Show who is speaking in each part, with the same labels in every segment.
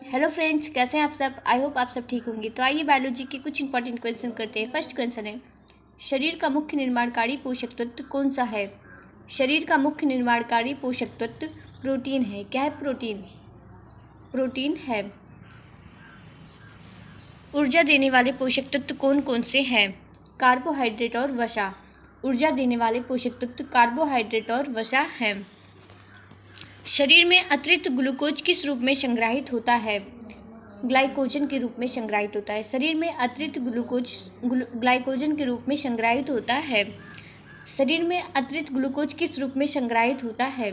Speaker 1: Hello friends, कैसे हैं आप सब। आई होप आप सब ठीक होंगे। तो आइए बायोलॉजी के कुछ इंपॉर्टेंट क्वेश्चन करते हैं। फर्स्ट क्वेश्चन है, शरीर का मुख्य निर्माणकारी पोषक तत्व कौन सा है। शरीर का मुख्य निर्माणकारी पोषक तत्व प्रोटीन है। क्या है? प्रोटीन है। ऊर्जा देने वाले पोषक तत्व कौन कौन से हैं? कार्बोहाइड्रेट और वसा। ऊर्जा देने वाले पोषक तत्व कार्बोहाइड्रेट और वसा हैं। शरीर में अतिरिक्त ग्लूकोज किस रूप में संग्रहित होता है? ग्लाइकोजन के रूप में संग्रहित होता है। शरीर में अतिरिक्त ग्लूकोज ग्लाइकोजन के रूप में संग्रहित होता है। शरीर में अतिरिक्त ग्लूकोज किस रूप में संग्रहित होता है?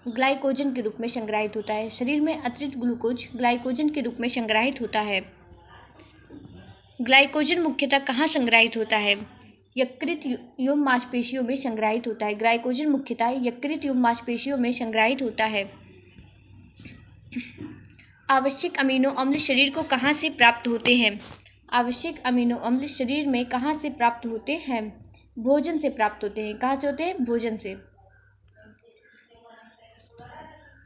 Speaker 1: ग्लाइकोजन के रूप में संग्रहित होता है। शरीर में अतिरिक्त ग्लूकोज ग्लाइकोजन के रूप में संग्रहित होता है। ग्लाइकोजन मुख्यतः कहाँ संग्रहित होता है? यकृत एवं मांसपेशियों में संग्रहित होता है। ग्लाइकोजन मुख्यतः यकृत एवं मांसपेशियों में संग्रहित होता है। आवश्यक अमीनो अम्ल शरीर को कहाँ से प्राप्त होते हैं? आवश्यक अमीनो अम्ल शरीर में कहाँ से प्राप्त होते हैं? भोजन से प्राप्त होते हैं। कहाँ से होते हैं? भोजन से।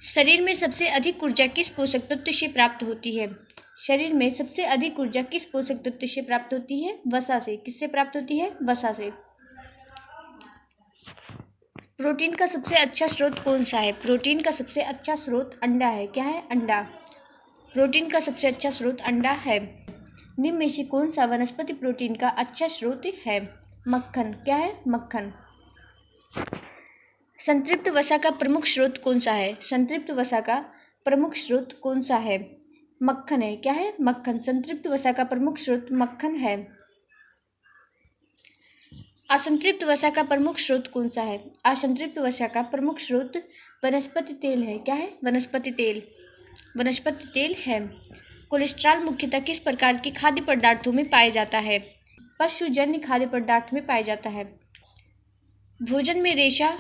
Speaker 1: शरीर में सबसे अधिक ऊर्जा किस पोषक तत्व से प्राप्त होती है? शरीर में सबसे अधिक ऊर्जा किस पोषक तत्व से प्राप्त होती है? वसा से। किससे प्राप्त होती है? वसा से। प्रोटीन का सबसे अच्छा स्रोत कौन सा है? प्रोटीन का सबसे अच्छा स्रोत अंडा है। क्या है? अंडा। प्रोटीन का सबसे अच्छा स्रोत अंडा है। निम्न में से कौन सा वनस्पति प्रोटीन का अच्छा स्रोत है? मक्खन। क्या है? मक्खन। संतृप्त वसा का प्रमुख स्रोत कौन सा है? संतृप्त वसा का प्रमुख स्रोत कौन सा है? मक्खन है। क्या है? मक्खन। संतृप्त वसा का प्रमुख स्रोत मक्खन है। असंतृप्त वसा का प्रमुख स्रोत कौन सा है? असंतृप्त वसा का प्रमुख स्रोत वनस्पति तेल है। क्या है? वनस्पति तेल। वनस्पति तेल है। कोलेस्ट्रॉल मुख्यतः किस प्रकार के खाद्य पदार्थों में पाया जाता है? पशुजन्य खाद्य पदार्थ में पाया जाता है। भोजन में रेशा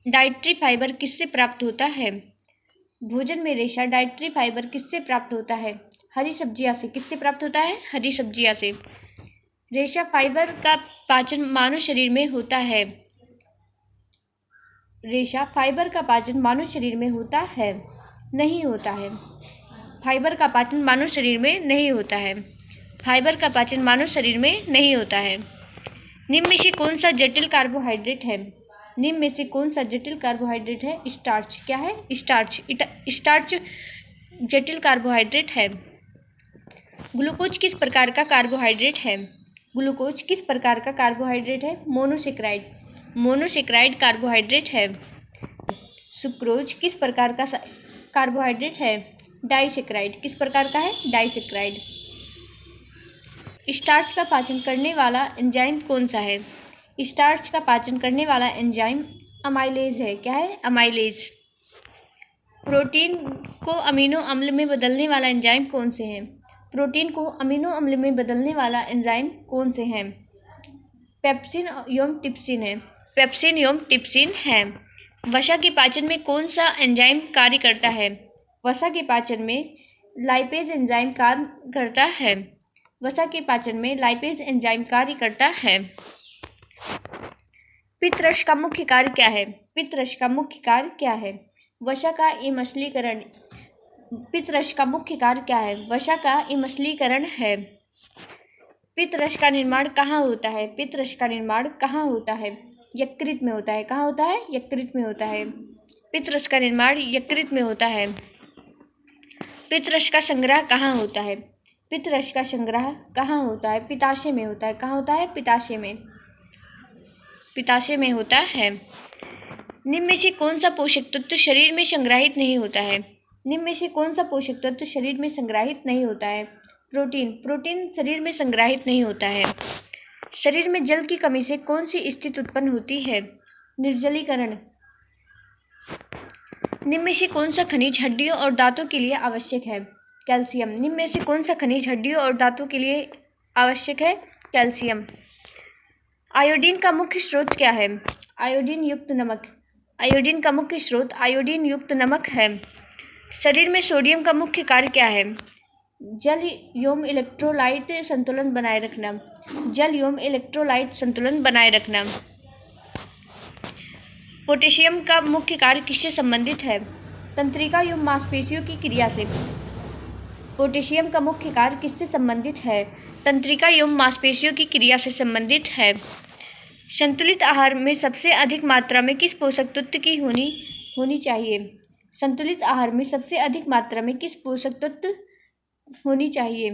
Speaker 1: डाइटरी फाइबर किससे प्राप्त होता है? भोजन में रेशा डाइटरी फाइबर किससे प्राप्त होता है? हरी सब्जियां से। किससे प्राप्त होता है? हरी सब्जियां से। रेशा फाइबर का पाचन मानव शरीर में होता है। रेशा फाइबर का पाचन मानव शरीर में होता है? नहीं होता है। फाइबर का पाचन मानव शरीर में नहीं होता है। फाइबर का पाचन मानव शरीर में नहीं होता है। निम्न में से कौन सा जटिल कार्बोहाइड्रेट है? निम्न में से कौन सा जटिल कार्बोहाइड्रेट है? स्टार्च। क्या है? स्टार्च। स्टार्च जटिल कार्बोहाइड्रेट है। ग्लूकोज किस प्रकार का कार्बोहाइड्रेट है? ग्लूकोज किस प्रकार का कार्बोहाइड्रेट है? मोनोसेक्राइड। मोनोसेक्राइड कार्बोहाइड्रेट है। सुक्रोज किस प्रकार का कार्बोहाइड्रेट है? डाइसेक्राइड। किस प्रकार का है? डाइसेक्राइड। स्टार्च का पाचन करने वाला एंजाइम कौन सा है? स्टार्च का पाचन करने वाला एंजाइम अमाइलेज है। क्या है? अमाइलेज। प्रोटीन को अमीनो अम्ल में बदलने वाला एंजाइम कौन से हैं? प्रोटीन को अमीनो अम्ल में बदलने वाला एंजाइम कौन से हैं? पेप्सिन एवं टिप्सिन है। पेप्सिन एवं टिप्सिन है। वसा के पाचन में कौन सा एंजाइम कार्य करता है? वसा के पाचन में लाइपेज एंजाइम कार्य करता है। वसा के पाचन में लाइपेज एंजाइम कार्य करता है। पित्तरस का मुख्य कार्य क्या है? पित्तरस का मुख्य कार्य क्या है? वसा का एमस्लीकरण। पित्तरस का मुख्य कार्य क्या है? वसा का एमस्लीकरण है। पित्तरस का निर्माण कहाँ होता है? पित्तरस का निर्माण कहाँ होता है? यकृत में होता है। कहाँ होता है? यकृत में होता है। पित्तरस का निर्माण यकृत में होता है। पित्तरस का संग्रह कहाँ होता है? पित्तरस का संग्रह कहाँ होता है? पित्ताशय में होता है। कहाँ होता है? पित्ताशय में। पित्ताशय में होता है। निम्न में से कौन सा पोषक तत्व शरीर में संग्रहित नहीं होता है? निम्न में से कौन सा पोषक तत्व शरीर में संग्रहित नहीं होता है? प्रोटीन। प्रोटीन शरीर में संग्रहित नहीं होता है। शरीर में जल की कमी से कौन सी स्थिति उत्पन्न होती है? निर्जलीकरण। निम्न में से कौन सा खनिज हड्डियों और दांतों के लिए आवश्यक है? कैल्शियम। निम्न में से कौन सा खनिज हड्डियों और दांतों के लिए आवश्यक है? कैल्शियम। आयोडीन का मुख्य स्रोत क्या है? आयोडीन युक्त नमक। आयोडीन का मुख्य स्रोत आयोडीन युक्त नमक है। शरीर में सोडियम का मुख्य कार्य क्या है? जल एवं इलेक्ट्रोलाइट संतुलन बनाए रखना। जल एवं इलेक्ट्रोलाइट संतुलन बनाए रखना। पोटेशियम का मुख्य कार्य किससे संबंधित है? तंत्रिका एवं मांसपेशियों की क्रिया से। पोटेशियम का मुख्य कार्य किससे संबंधित है? तंत्रिका एवं मांसपेशियों की क्रिया से संबंधित है। संतुलित आहार में सबसे अधिक मात्रा में किस पोषक तत्व की होनी चाहिए? संतुलित आहार में सबसे अधिक मात्रा में किस पोषक तत्व होनी चाहिए?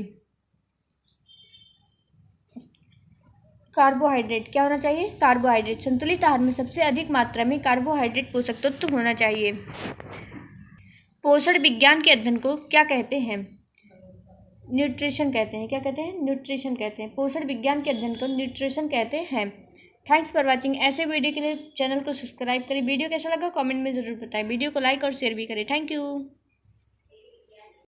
Speaker 1: कार्बोहाइड्रेट। क्या होना चाहिए? कार्बोहाइड्रेट। संतुलित आहार में सबसे अधिक मात्रा में कार्बोहाइड्रेट पोषक तत्व होना चाहिए। पोषण विज्ञान के अध्ययन को क्या कहते हैं? न्यूट्रिशन कहते हैं। क्या कहते हैं? न्यूट्रिशन कहते हैं। पोषण विज्ञान के अध्ययन को न्यूट्रिशन कहते हैं। Thanks for watching. ऐसे वीडियो के लिए चैनल को सब्सक्राइब करें। वीडियो कैसा लगा कमेंट में ज़रूर बताएं। वीडियो को लाइक और शेयर भी करें। Thank you.